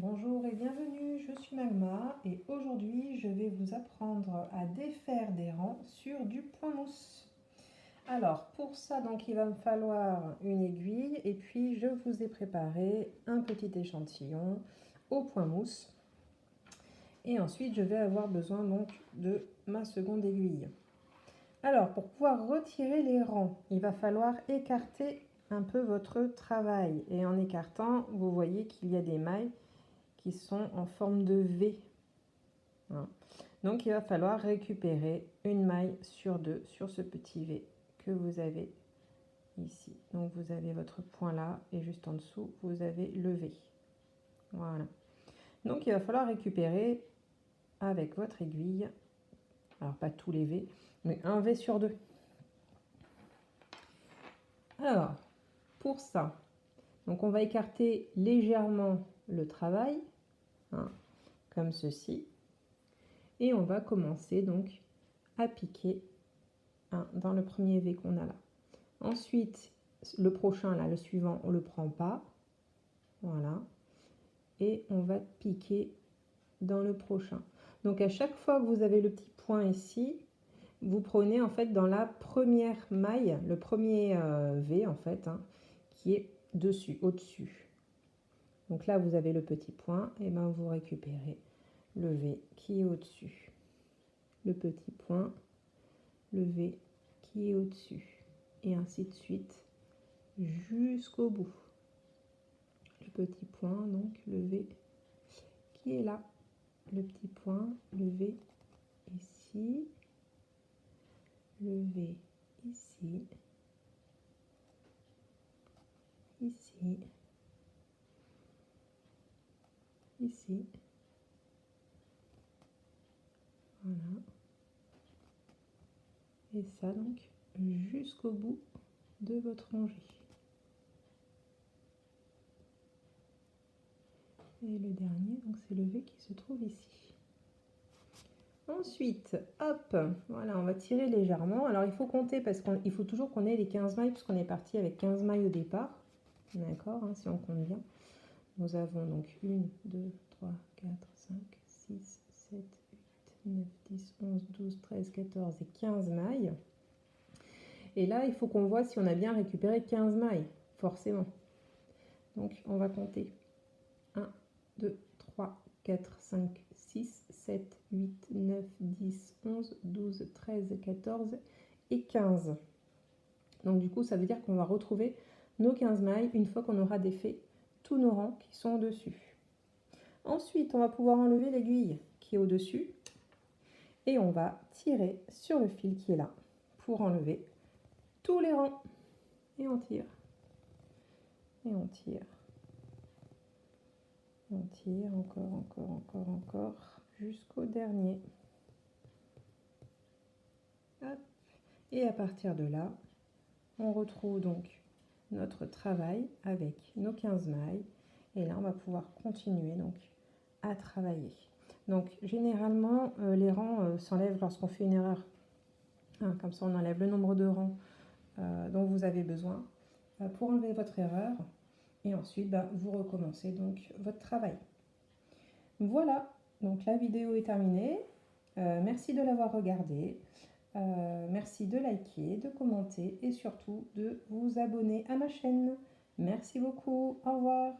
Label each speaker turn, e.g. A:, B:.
A: Bonjour et bienvenue, je suis Magma et aujourd'hui je vais vous apprendre à défaire des rangs sur du point mousse. Alors pour ça donc il va me falloir une aiguille et puis je vous ai préparé un petit échantillon au point mousse. Et ensuite je vais avoir besoin donc de ma seconde aiguille. Alors pour pouvoir retirer les rangs, il va falloir écarter un peu votre travail et en écartant vous voyez qu'il y a des mailles qui sont en forme de V. Donc il va falloir récupérer une maille sur deux sur ce petit V que vous avez ici. Donc vous avez votre point là et juste en dessous vous avez le V. Voilà. Donc il va falloir récupérer avec votre aiguille, alors pas tous les V, mais un V sur deux. Alors pour ça, donc on va écarter légèrement le travail, comme ceci. Et on va commencer donc à piquer dans le premier V qu'on a là. Ensuite, le prochain, là, le suivant, on ne le prend pas. Voilà. Et on va piquer dans le prochain. Donc à chaque fois que vous avez le petit point ici, vous prenez en fait dans la première maille, le premier V en fait, qui est dessus, au-dessus. Donc là, vous avez le petit point, et ben vous récupérez le V qui est au-dessus. Le petit point, le V qui est au-dessus. Et ainsi de suite jusqu'au bout. Le petit point, donc le V qui est là. Le petit point, le V ici. Le V ici. Ici. Ici. Voilà. Et ça donc jusqu'au bout de votre rangée. Et le dernier, donc c'est le V qui se trouve ici. Ensuite, hop, voilà, on va tirer légèrement. Alors il faut compter parce qu'il faut toujours qu'on ait les 15 mailles puisqu'on est parti avec 15 mailles au départ. D'accord, si on compte bien. Nous avons donc 1, 2, 3, 4, 5, 6, 7, 8, 9, 10, 11, 12, 13, 14 et 15 mailles. Et là, il faut qu'on voit si on a bien récupéré 15 mailles, forcément. Donc, on va compter 1, 2, 3, 4, 5, 6, 7, 8, 9, 10, 11, 12, 13, 14 et 15. Donc, du coup, ça veut dire qu'on va retrouver nos 15 mailles une fois qu'on aura défait tous nos rangs qui sont au-dessus. Ensuite, on va pouvoir enlever l'aiguille qui est au-dessus et on va tirer sur le fil qui est là pour enlever tous les rangs. Et on tire. Et on tire. On tire encore, jusqu'au dernier. Hop. Et à partir de là, on retrouve donc notre travail avec nos 15 mailles. Et là, on va pouvoir continuer donc à travailler. Donc, généralement, les rangs s'enlèvent lorsqu'on fait une erreur. Comme ça, on enlève le nombre de rangs dont vous avez besoin pour enlever votre erreur. Et ensuite, vous recommencez donc votre travail. Voilà, donc la vidéo est terminée. Merci de l'avoir regardée. Merci de liker, de commenter et surtout de vous abonner à ma chaîne. Merci beaucoup. Au revoir.